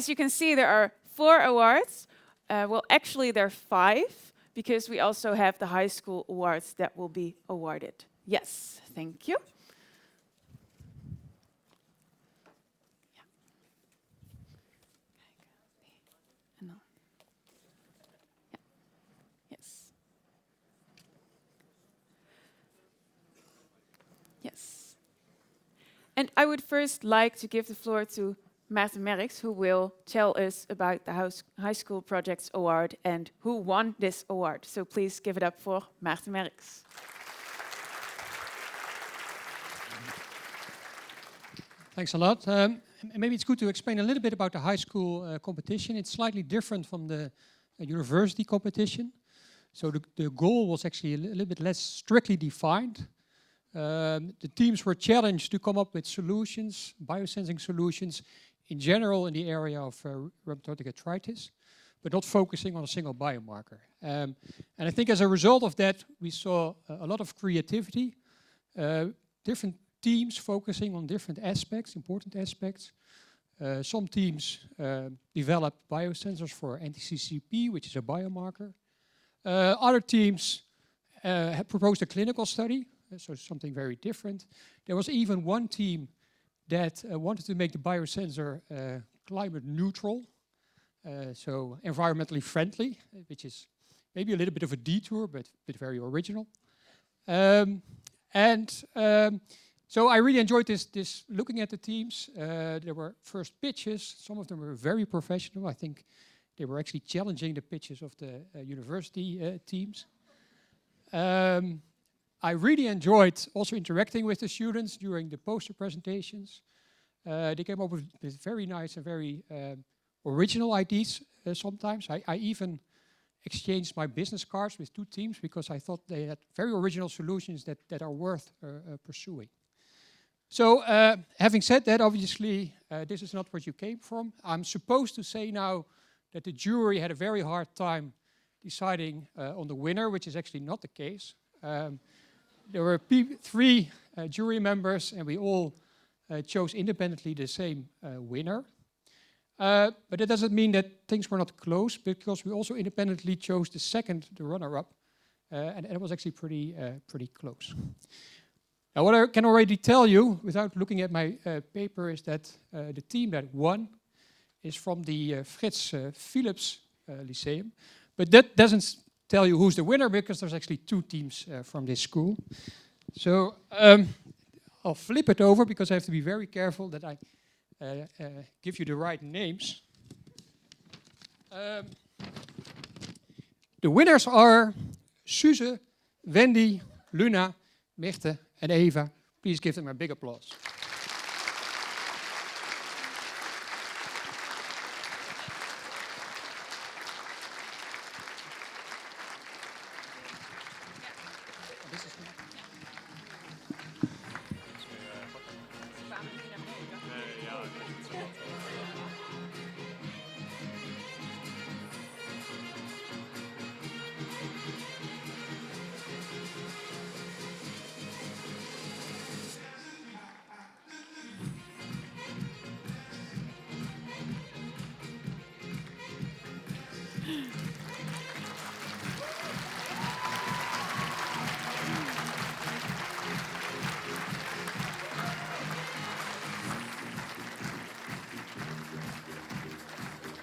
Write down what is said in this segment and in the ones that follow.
As you can see, there are 4 awards. Well, actually, there are 5, because we also have the high school awards that will be awarded. Yes, thank you. Yes. Yes. And I would first like to give the floor to Maarten Merks, who will tell us about the High School Projects Award and who won this award. So please give it up for Maarten Merks. Thanks a lot. Maybe it's good to explain a little bit about the high school competition. It's slightly different from the university competition. So the goal was actually a little bit less strictly defined. The teams were challenged to come up with solutions, biosensing solutions, in general in the area of rheumatoid arthritis, but not focusing on a single biomarker. And I think as a result of that, we saw a lot of creativity, different teams focusing on different aspects, important aspects. Some teams developed biosensors for anti-CCP, which is a biomarker. Other teams had proposed a clinical study, so something very different. There was even one team that wanted to make the biosensor climate neutral, so environmentally friendly, which is maybe a little bit of a detour, but very original. So I really enjoyed this looking at the teams. There were first pitches. Some of them were very professional. I think they were actually challenging the pitches of the university teams. I really enjoyed also interacting with the students during the poster presentations. They came up with very nice and very original ideas sometimes. I even exchanged my business cards with 2 teams because I thought they had very original solutions that are worth pursuing. So having said that, obviously, this is not what you came from. I'm supposed to say now that the jury had a very hard time deciding on the winner, which is actually not the case. There were 3 jury members, and we all chose independently the same winner. But it doesn't mean that things were not close, because we also independently chose the runner-up, and it was actually pretty close. Now, what I can already tell you, without looking at my paper, is that the team that won is from the Frits Philips Lyceum. But that doesn't tell you who's the winner, because there's actually 2 teams from this school. So I'll flip it over, because I have to be very careful that I give you the right names. The winners are Suze, Wendy, Luna, Mirte, and Eva. Please give them a big applause.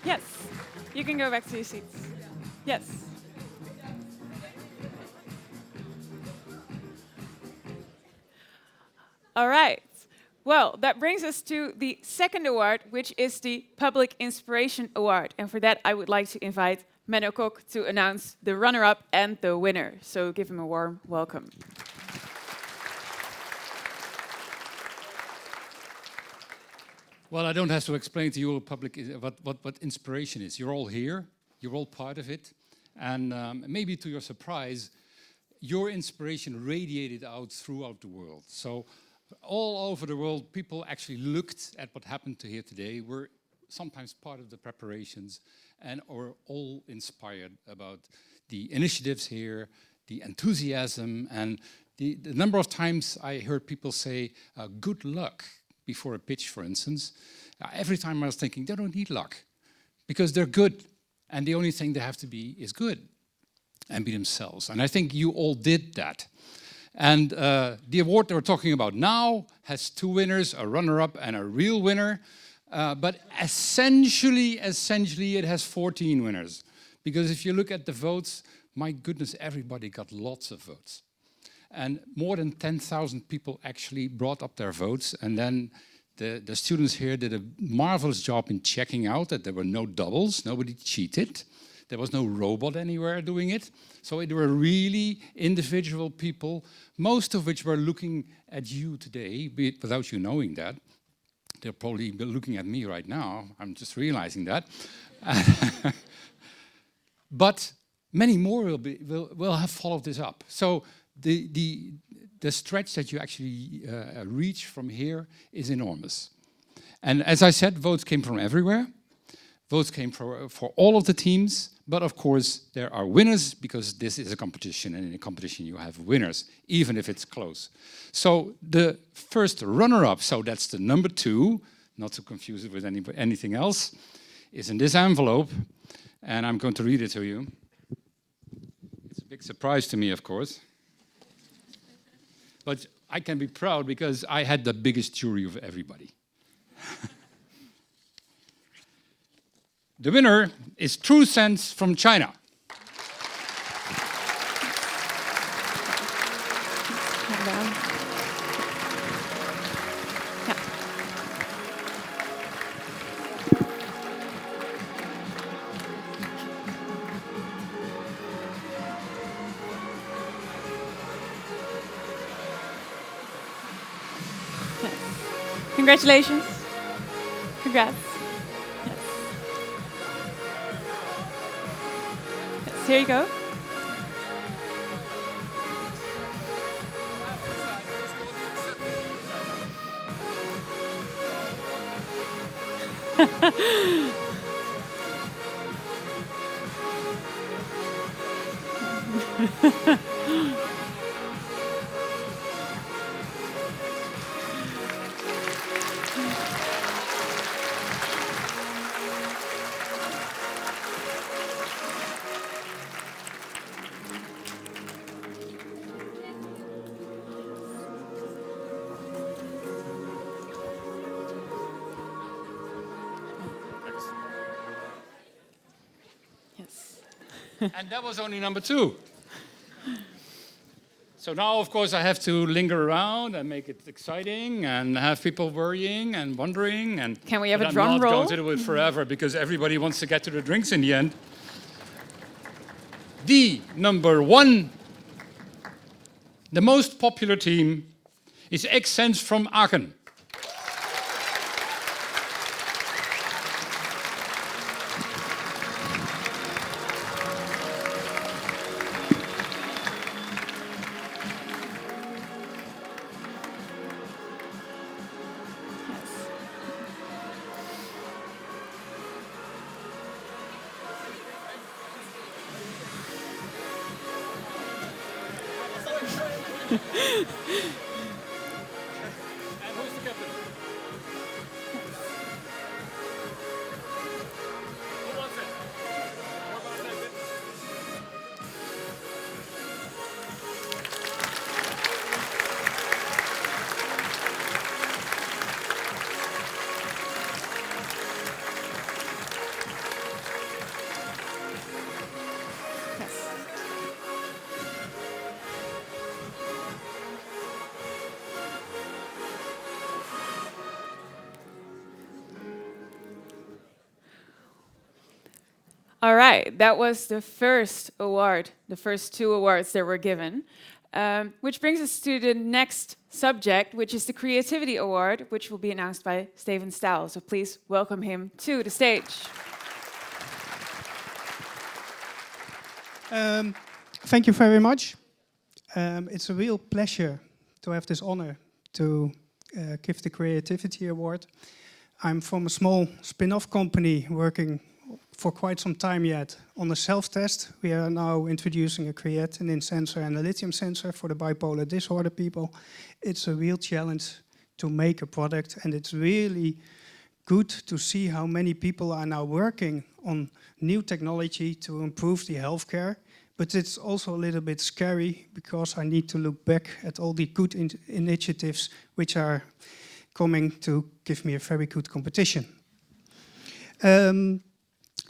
Yes, you can go back to your seats. Yes. All right. Well, that brings us to the second award, which is the Public Inspiration Award. And for that, I would like to invite Menno Kok to announce the runner-up and the winner. So give him a warm welcome. Well, I don't have to explain to you what inspiration is. You're all here, you're all part of it, and maybe to your surprise, your inspiration radiated out throughout the world. So all over the world, people actually looked at what happened to here today, were sometimes part of the preparations, and are all inspired about the initiatives here, the enthusiasm, and the number of times I heard people say, good luck, before a pitch, for instance. Every time I was thinking, they don't need luck. because they're good. And the only thing they have to be is good and be themselves. And I think you all did that. And the award that we're talking about now has 2 winners, a runner-up and a real winner. But essentially, it has 14 winners. Because if you look at the votes, my goodness, everybody got lots of votes. And more than 10,000 people actually brought up their votes. And then the students here did a marvelous job in checking out that there were no doubles, nobody cheated. There was no robot anywhere doing it. So it were really individual people, most of which were looking at you today, be it without you knowing that. They're probably looking at me right now. I'm just realizing that. But many more will have followed this up. So the stretch that you actually reach from here is enormous. And as I said, votes came from everywhere. Votes came for all of the teams, but of course there are winners because this is a competition, and in a competition you have winners, even if it's close. So the first runner-up, so that's the number 2, not to confuse it with anything else, is in this envelope, and I'm going to read it to you. It's a big surprise to me, of course. But I can be proud because I had the biggest jury of everybody. The winner is True Sense from China. Congratulations. Congrats. Yes. Yes, here you go. Yes. And that was only number 2. So now, of course, I have to linger around and make it exciting and have people worrying and wondering. And Can we have a I'm drum not roll? going to do it forever because everybody wants to get to the drinks in the end. The number 1, the most popular team, is Sense from Aachen. And who's the captain? Who wants it? Who wants it? Yes. All right, that was the first award, the first 2 awards that were given, which brings us to the next subject, which is the Creativity Award, which will be announced by Steven Staal. So please welcome him to the stage. Thank you very much. It's a real pleasure to have this honor to give the Creativity Award. I'm from a small spin-off company working for quite some time yet on a self-test. We are now introducing a creatinine sensor and a lithium sensor for the bipolar disorder people. It's a real challenge to make a product, and it's really good to see how many people are now working on new technology to improve the healthcare. But it's also a little bit scary because I need to look back at all the good initiatives which are coming to give me a very good competition.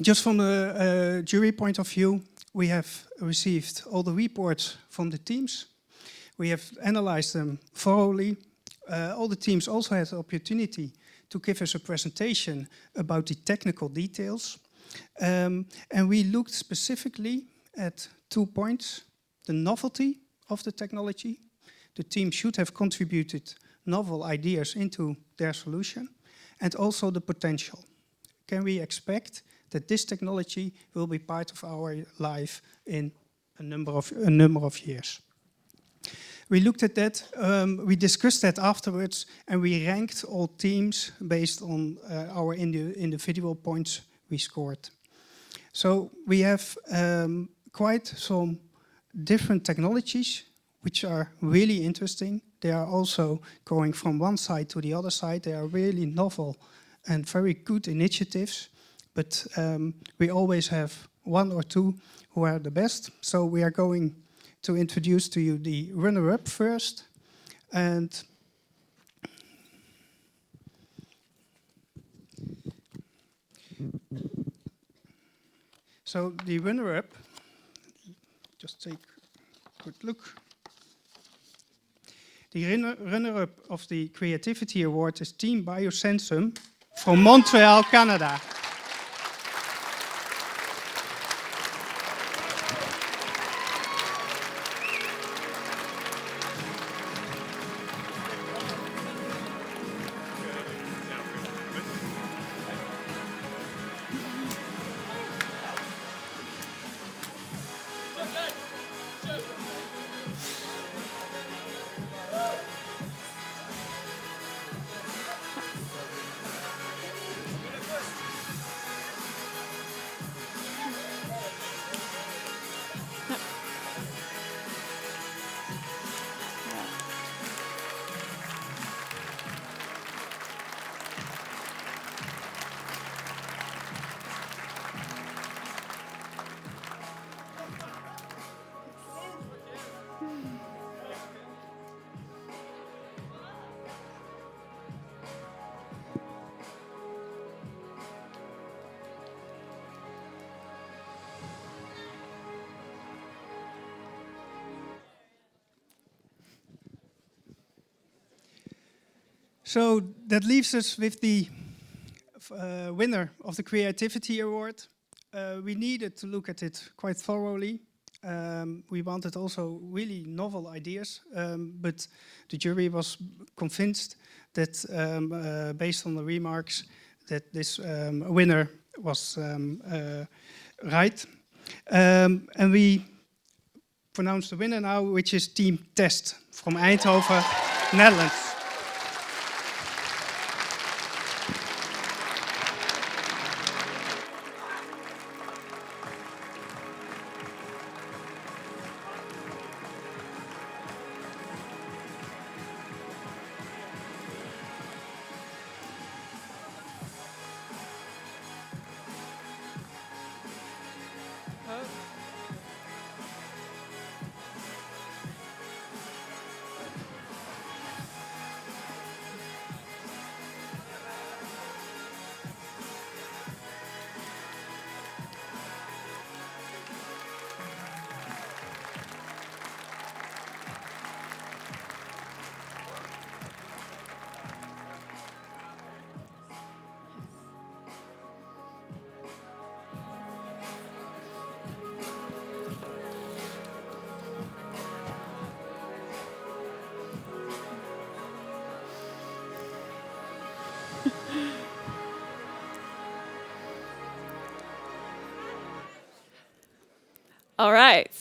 Just from the jury point of view, we have received all the reports from the teams. We have analyzed them thoroughly. All the teams also had the opportunity to give us a presentation about the technical details. And we looked specifically at 2 points: the novelty of the technology. The team should have contributed novel ideas into their solution, and also the potential. Can we expect that this technology will be part of our life in a number of years? We looked at that, we discussed that afterwards, and we ranked all teams based on our individual points we scored. So we have quite some different technologies which are really interesting. They are also going from one side to the other side. They are really novel and very good initiatives, but we always have one or two who are the best. So we are going to introduce to you the runner-up first. And so the runner-up, just take a good look. The runner-up of the Creativity Award is Team Biosensum from Montreal, Canada. So that leaves us with the winner of the Creativity Award. We needed to look at it quite thoroughly. We wanted also really novel ideas, but the jury was convinced that, based on the remarks, that this winner was right. And we pronounce the winner now, which is Team Test from Eindhoven, Netherlands. All right.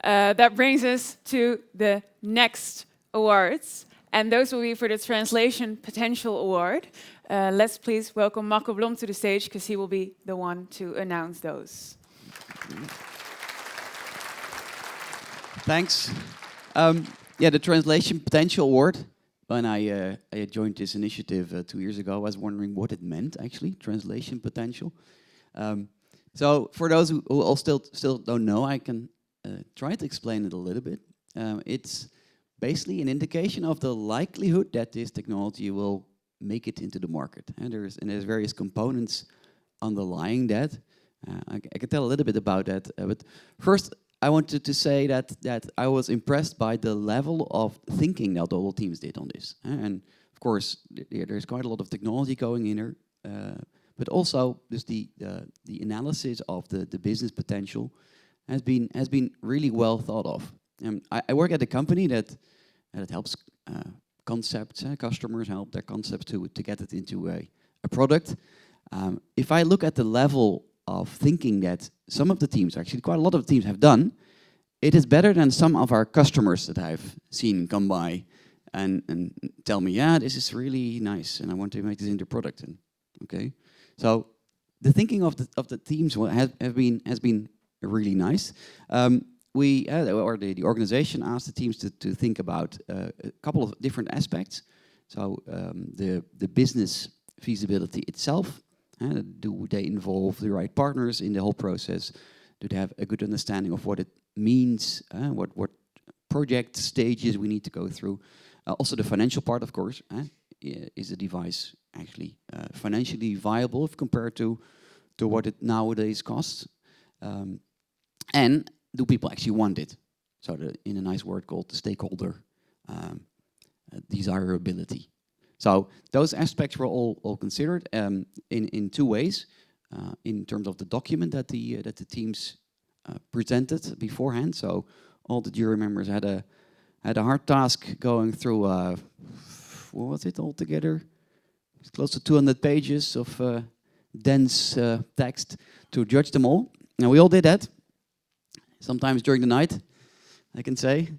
That brings us to the next awards, and those will be for the Translation Potential Award. Let's please welcome Marco Blom to the stage, because he will be the one to announce those. Thanks. Yeah, the Translation Potential Award when I joined this initiative 2 years ago, I was wondering what it meant, actually, translation potential. So for those who all still don't know, I can try to explain it a little bit. It's basically an indication of the likelihood that this technology will make it into the market. And there's various components underlying that. I can tell a little bit about that. But first, I wanted to say that I was impressed by the level of thinking that all teams did on this. And of course, there's quite a lot of technology going in here, but also just the analysis of the business potential has been really well thought of. I work at a company that helps concepts. Customers help their concepts to get it into a product. If I look at the level of thinking that some of the teams, actually quite a lot of teams have done, it is better than some of our customers that I've seen come by and tell me, yeah, this is really nice and I want to make this into product. And okay, so the thinking of the teams has been really nice. The organization asked the teams to think about a couple of different aspects. So the business feasibility itself. Do they involve the right partners in the whole process? Do they have a good understanding of what it means? What project stages we need to go through? Also the financial part, of course. Is the device actually financially viable if compared to what it nowadays costs? And do people actually want it? So in a nice word called the stakeholder desirability. So those aspects were all considered in two ways. In terms of the document that the teams presented beforehand. So all the jury members had a hard task going through what was it altogether? It's close to 200 pages of dense text to judge them all. And we all did that. Sometimes during the night, I can say.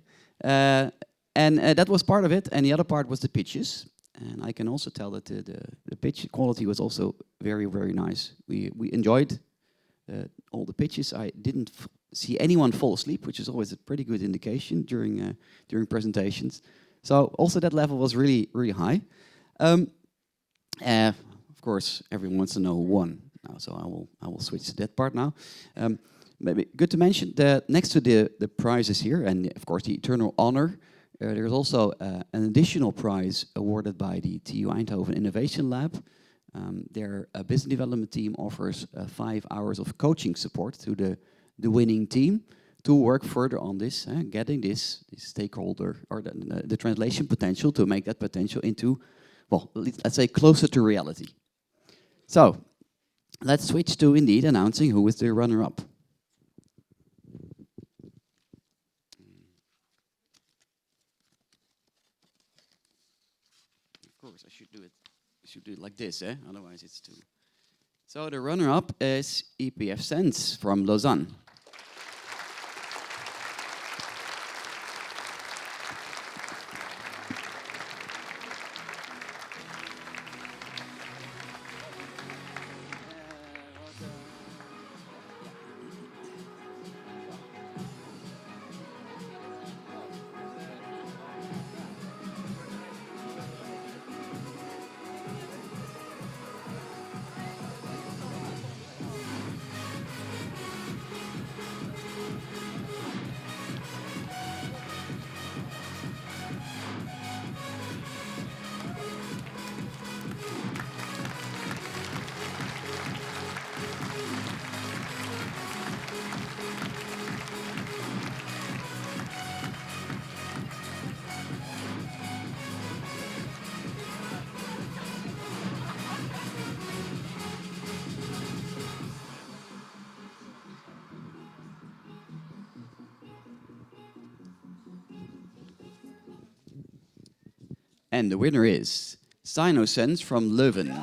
And that was part of it. And the other part was the pitches. And I can also tell that the pitch quality was also very, very nice. We enjoyed all the pitches. I didn't see anyone fall asleep, which is always a pretty good indication during presentations. So also that level was really, really high. Of course, everyone wants to know who won. Now, so I will switch to that part now. Maybe good to mention that next to the prizes here, and of course the eternal honor, there's also an additional prize awarded by the TU Eindhoven Innovation Lab. Their business development team offers 5 hours of coaching support to the winning team to work further on this, getting this stakeholder or the translation potential to make that potential into, well, let's say closer to reality. So let's switch to indeed announcing who is the runner-up. Of course, I should do it like this, otherwise it's too. So the runner-up is EPF Sense from Lausanne. And the winner is SensUs from Leuven.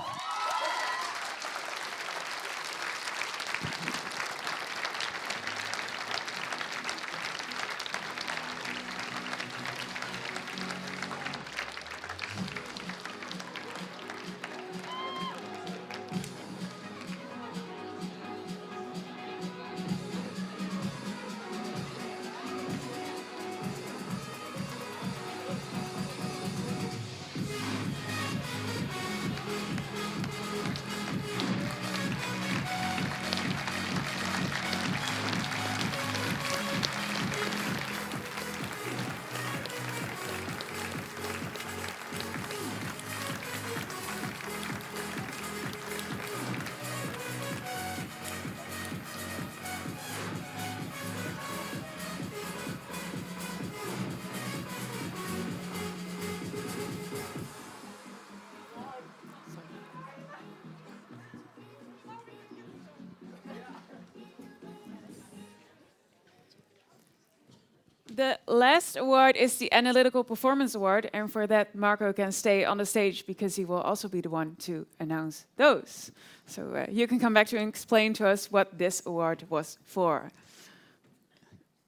The last award is the Analytical Performance Award, and for that Marco can stay on the stage because he will also be the one to announce those. So you can come back to and explain to us what this award was for.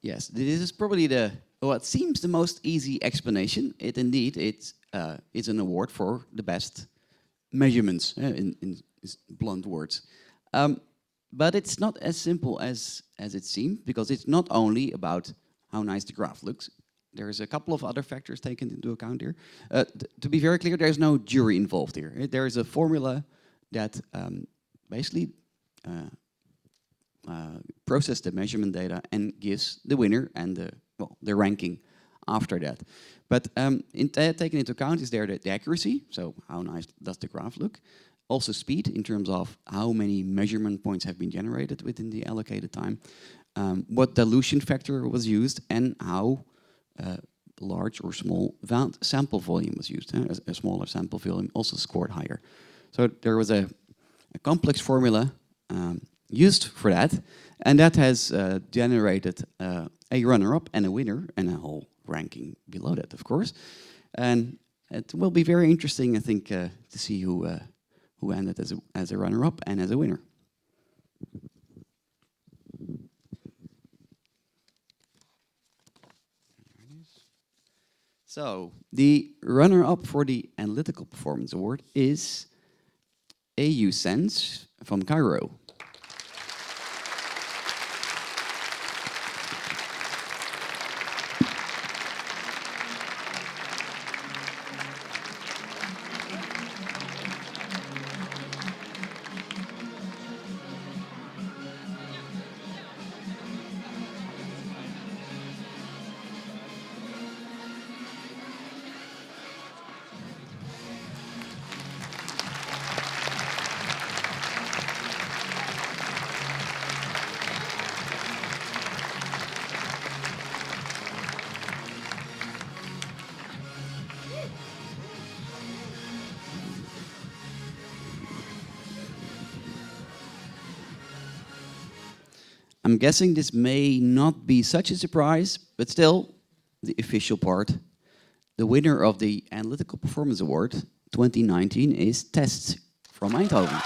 Yes, this is probably what seems the most easy explanation. It's an award for the best measurements, in blunt words. But it's not as simple as it seems, because it's not only about how nice the graph looks. There's a couple of other factors taken into account here. To be very clear, there's no jury involved here. There is a formula that basically processes the measurement data and gives the winner and the ranking after that. But taken into account is there the accuracy, so how nice does the graph look. Also speed, in terms of how many measurement points have been generated within the allocated time. What dilution factor was used, and how large or small sample volume was used. A smaller sample volume also scored higher. So there was a complex formula used for that, and that has generated a runner-up and a winner, and a whole ranking below that, of course. And it will be very interesting, I think, to see who ended as a runner-up and as a winner. So, the runner-up for the Analytical Performance Award is SensUs from Cairo. I'm guessing this may not be such a surprise, but still, the official part. The winner of the Analytical Performance Award 2019 is Tests from Eindhoven.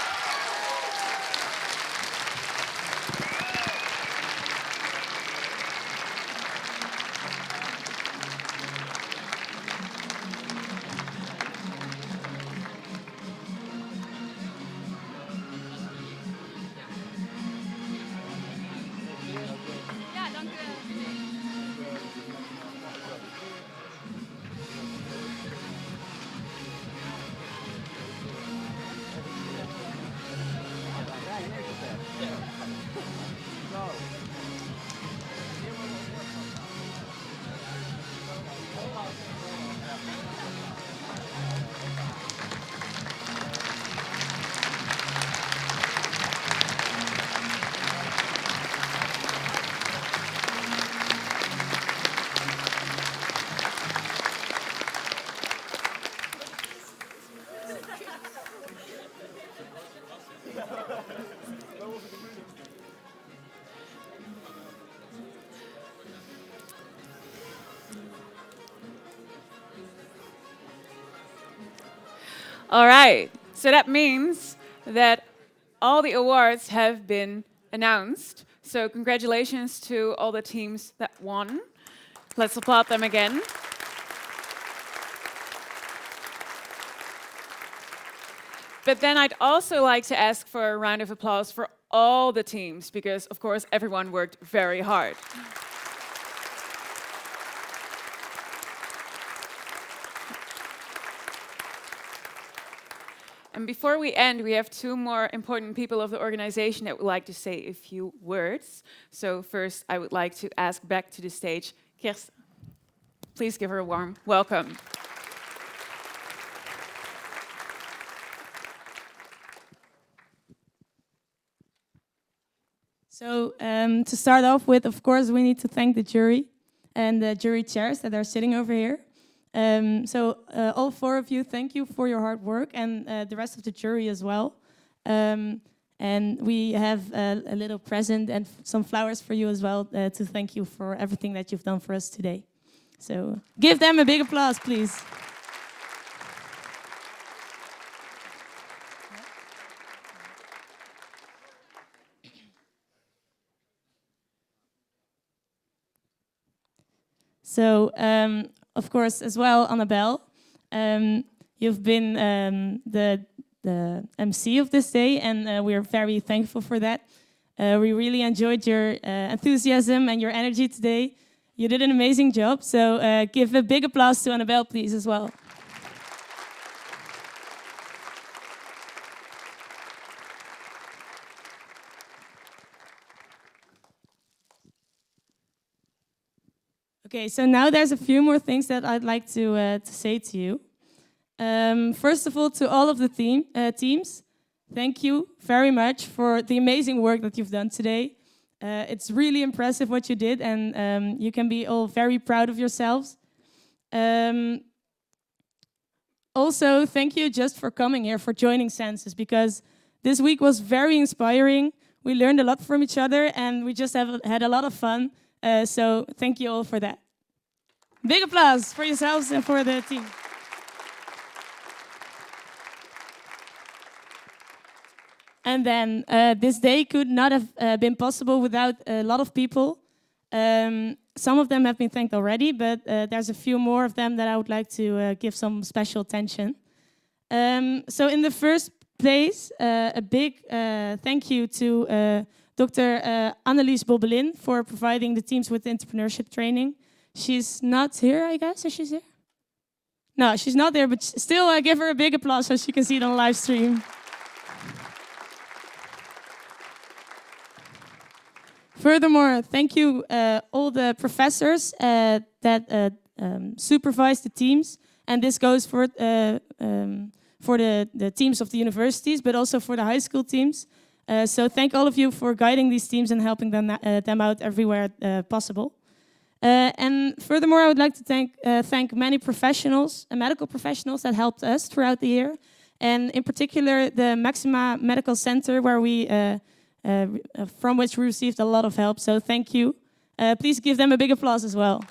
All right, so that means that all the awards have been announced. So congratulations to all the teams that won. Let's applaud them again. But then I'd also like to ask for a round of applause for all the teams, because of course everyone worked very hard. And before we end, we have two more important people of the organization that would like to say a few words. So first, I would like to ask back to the stage Kirsten. Please give her a warm welcome. So to start off with, of course, we need to thank the jury and the jury chairs that are sitting over here. All four of you, thank you for your hard work, and the rest of the jury as well. And we have a little present and some flowers for you as well to thank you for everything that you've done for us today. So give them a big applause, please. So, of course, as well, Annabelle, you've been the MC of this day, and we're very thankful for that. We really enjoyed your enthusiasm and your energy today. You did an amazing job, so give a big applause to Annabelle, please, as well. Okay, so now there's a few more things that I'd like to say to you. First of all, to all of the teams, thank you very much for the amazing work that you've done today. It's really impressive what you did, and you can be all very proud of yourselves. Also, thank you just for coming here, for joining SensUs, because this week was very inspiring. We learned a lot from each other, and we just had a lot of fun. So thank you all for that. Big applause for yourselves and for the team. And then this day could not have been possible without a lot of people. Some of them have been thanked already, but there's a few more of them that I would like to give some special attention. So in the first place, a big thank you to Dr. Annelies Bobbelin for providing the teams with entrepreneurship training. She's not here, I guess. Is she here? No, she's not there, but still I give her a big applause so she can see it on live stream. Furthermore, thank you all the professors that supervise the teams, and this goes for the teams of the universities, but also for the high school teams. So thank all of you for guiding these teams and helping them out everywhere possible. And furthermore, I would like to thank many professionals, medical professionals that helped us throughout the year, and in particular the Maxima Medical Center, where from which we received a lot of help. So thank you. Please give them a big applause as well.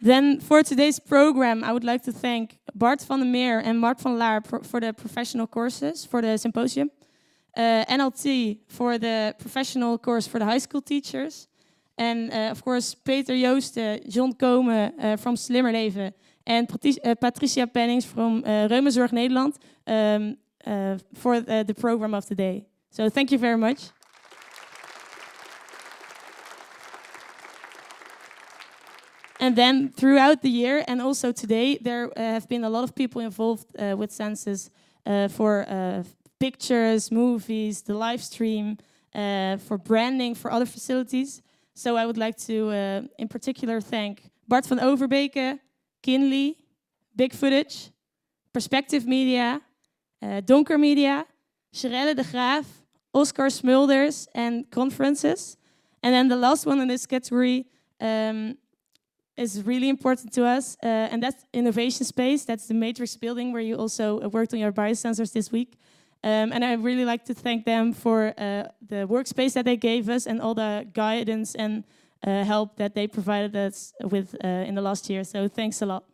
Then for today's program, I would like to thank Bart van der Meer and Mart van Laar for the professional courses for the symposium. NLT for the professional course for the high school teachers. And of course, Peter Joosten, John Komen from Slimmer Leven, and Patricia Pennings from Reumazorg Nederland for the program of the day. So thank you very much. And then throughout the year and also today, there have been a lot of people involved with SensUs for pictures, movies, the live stream, for branding, for other facilities. So I would like to, in particular, thank Bart van Overbeke, Kinley, Big Footage, Perspective Media, Donker Media, Sherelle de Graaf, Oscar Smulders, and Conferences. And then the last one in this category is really important to us, and that's Innovation Space. That's the Matrix building where you also worked on your biosensors this week. And I really like to thank them for the workspace that they gave us and all the guidance and help that they provided us with in the last year. So thanks a lot.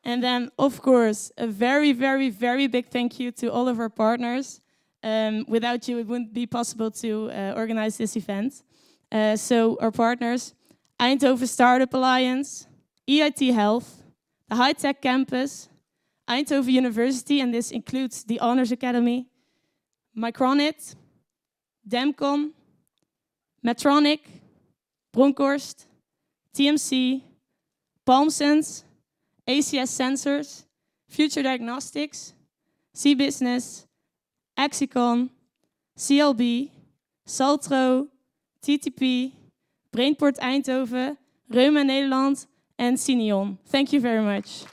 And then, of course, a very, very, very big thank you to all of our partners. Without you, it wouldn't be possible to organize this event. So our partners, Eindhoven Startup Alliance, EIT Health, the High Tech Campus, Eindhoven University, and this includes the Honors Academy, Micronit, Demcon, Medtronic, Bronkhorst, TMC, PalmSense, ACS Sensors, Future Diagnostics, C-Business, Axicon, CLB, Saltro, TTP, Brainport Eindhoven, Reuma Nederland, and Cineon. Thank you very much.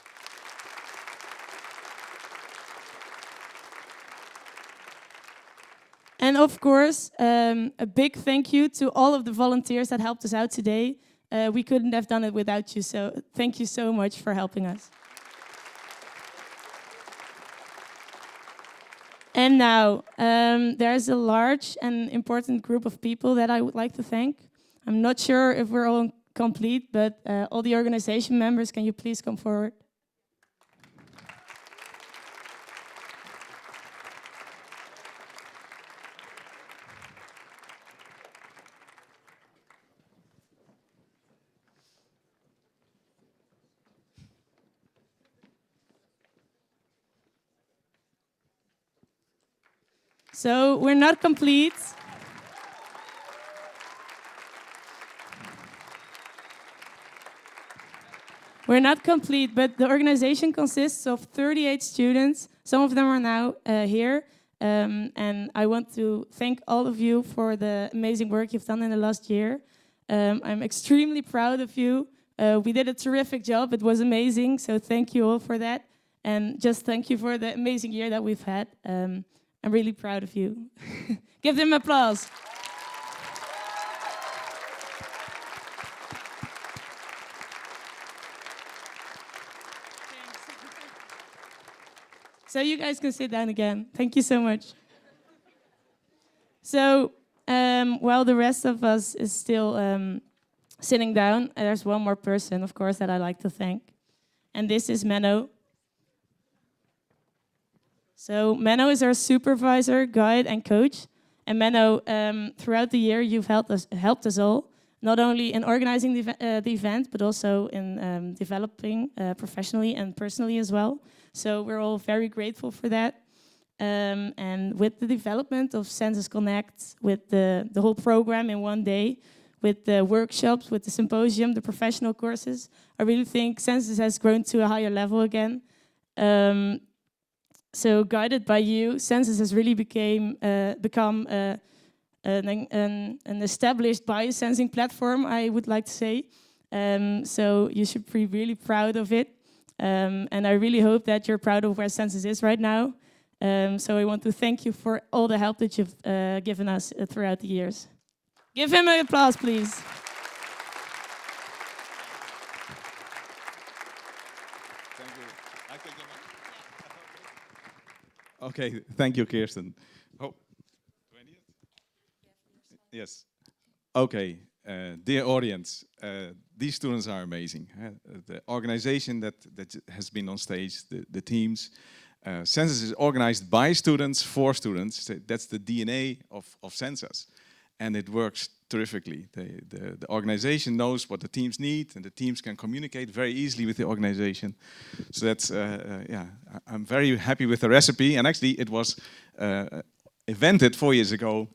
And of course, a big thank you to all of the volunteers that helped us out today. We couldn't have done it without you, so thank you so much for helping us. And now, there's a large and important group of people that I would like to thank. I'm not sure if we're all complete, but all the organization members, can you please come forward? So we're not complete. We're not complete, but the organization consists of 38 students. Some of them are now here. And I want to thank all of you for the amazing work you've done in the last year. I'm extremely proud of you. We did a terrific job. It was amazing. So thank you all for that. And just thank you for the amazing year that we've had. I'm really proud of you. Give them applause. So you guys can sit down again. Thank you so much. So while the rest of us is still sitting down, there's one more person, of course, that I like to thank. And this is Menno. So Menno is our supervisor, guide, and coach. And Menno, throughout the year, you've helped us all, not only in organizing the event, but also in developing professionally and personally as well. So we're all very grateful for that. And with the development of SensUs Connect, with the whole program in one day, with the workshops, with the symposium, the professional courses, I really think SensUs has grown to a higher level again. So guided by you, SensUs has really become an established biosensing platform, I would like to say. So you should be really proud of it. And I really hope that you're proud of where SensUs is right now. So I want to thank you for all the help that you've given us throughout the years. Give him an applause, please. Thank you. I take them up. Okay, thank you, Kirsten. Oh, do I need it? Yes. Okay, dear audience, these students are amazing. The organization that has been on stage, the teams. SensUs is organized by students, for students. That's the DNA of SensUs. And it works terrifically. The organization knows what the teams need, and the teams can communicate very easily with the organization. So that's, yeah, I'm very happy with the recipe. And actually, it was invented 4 years ago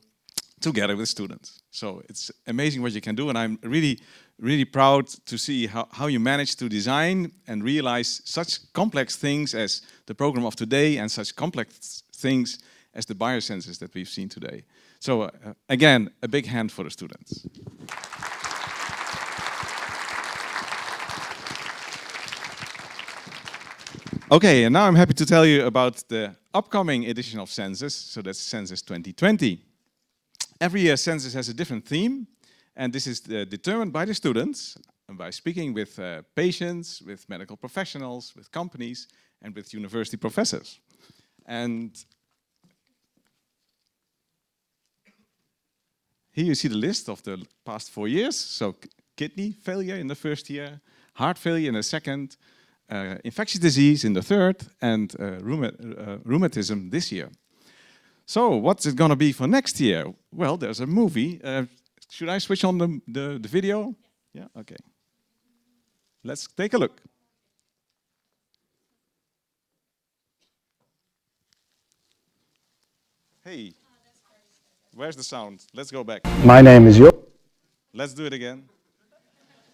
together with students. So it's amazing what you can do. And I'm really, really proud to see how you manage to design and realize such complex things as the program of today and such complex things as the biosensors that we've seen today. So again, a big hand for the students. Okay, and now I'm happy to tell you about the upcoming edition of SensUs. So that's SensUs 2020. Every year SensUs has a different theme, and this is determined by the students and by speaking with patients, with medical professionals, with companies, and with university professors. And here you see the list of the past 4 years. So kidney failure in the first year, heart failure in the second, infectious disease in the third, and rheumatism this year. So what's it going to be for next year? Well, there's a movie. Should I switch on the video? Yeah, okay. Let's take a look. Hey, where's the sound? Let's go back. My name is Jo. Let's do it again.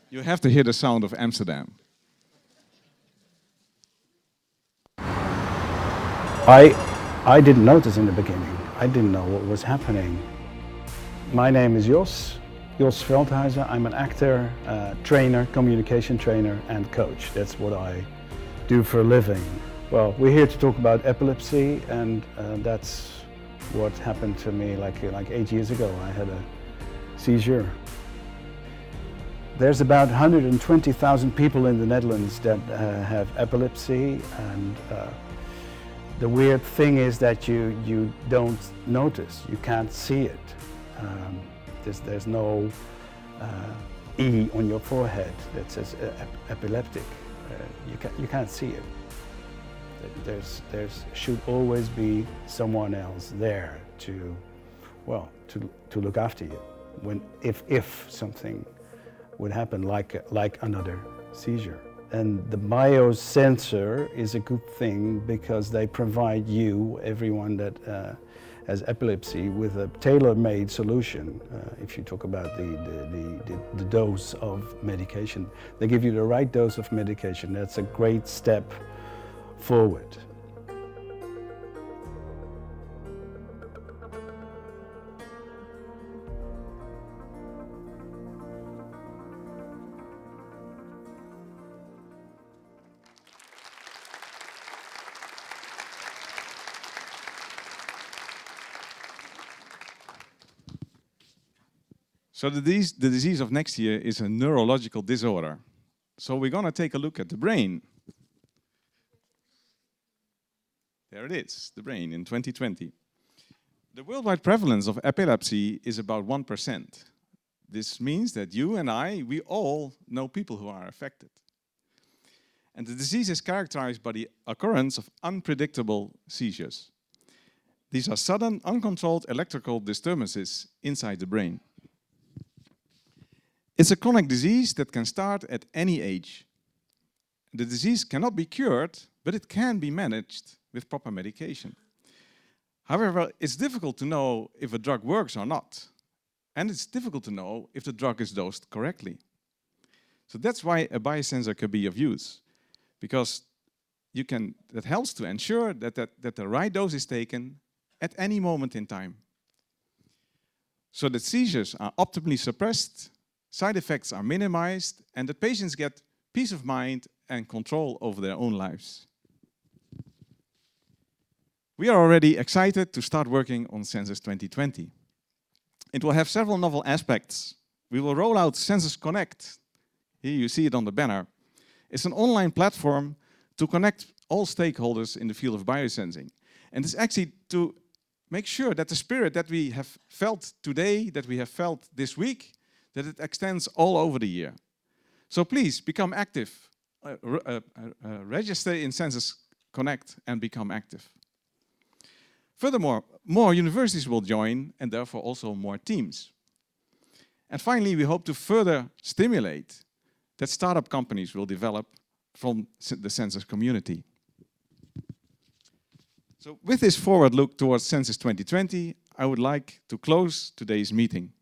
You have to hear the sound of Amsterdam. I didn't notice in the beginning. I didn't know what was happening. My name is Jos Veldhuizen. I'm an actor, trainer, communication trainer and coach. That's what I do for a living. Well, we're here to talk about epilepsy, and that's what happened to me like 8 years ago. I had a seizure. There's about 120,000 people in the Netherlands that have epilepsy, and the weird thing is that you don't notice, you can't see it. There's no E on your forehead that says epileptic. You can't see it. There should always be someone else there to look after you if something would happen like another seizure. And the biosensor is a good thing because they provide you, everyone that has epilepsy, with a tailor-made solution. If you talk about the dose of medication, they give you the right dose of medication. That's a great step forward. So the disease of next year is a neurological disorder. So we're going to take a look at the brain. There it is, the brain in 2020. The worldwide prevalence of epilepsy is about 1%. This means that you and I, we all know people who are affected. And the disease is characterized by the occurrence of unpredictable seizures. These are sudden, uncontrolled electrical disturbances inside the brain. It's a chronic disease that can start at any age. The disease cannot be cured, but it can be managed with proper medication. However, it's difficult to know if a drug works or not. And it's difficult to know if the drug is dosed correctly. So that's why a biosensor can be of use, because that helps to ensure that the right dose is taken at any moment in time. So that seizures are optimally suppressed, side effects are minimized, and the patients get peace of mind and control over their own lives. We are already excited to start working on SensUs 2020. It will have several novel aspects. We will roll out SensUs Connect. Here you see it on the banner. It's an online platform to connect all stakeholders in the field of biosensing. And it's actually to make sure that the spirit that we have felt today, that we have felt this week, that it extends all over the year. So please become active. Register in SensUs Connect and become active. Furthermore, more universities will join and therefore also more teams. And finally, we hope to further stimulate that startup companies will develop from the SensUs community. So with this forward look towards SensUs 2020, I would like to close today's meeting.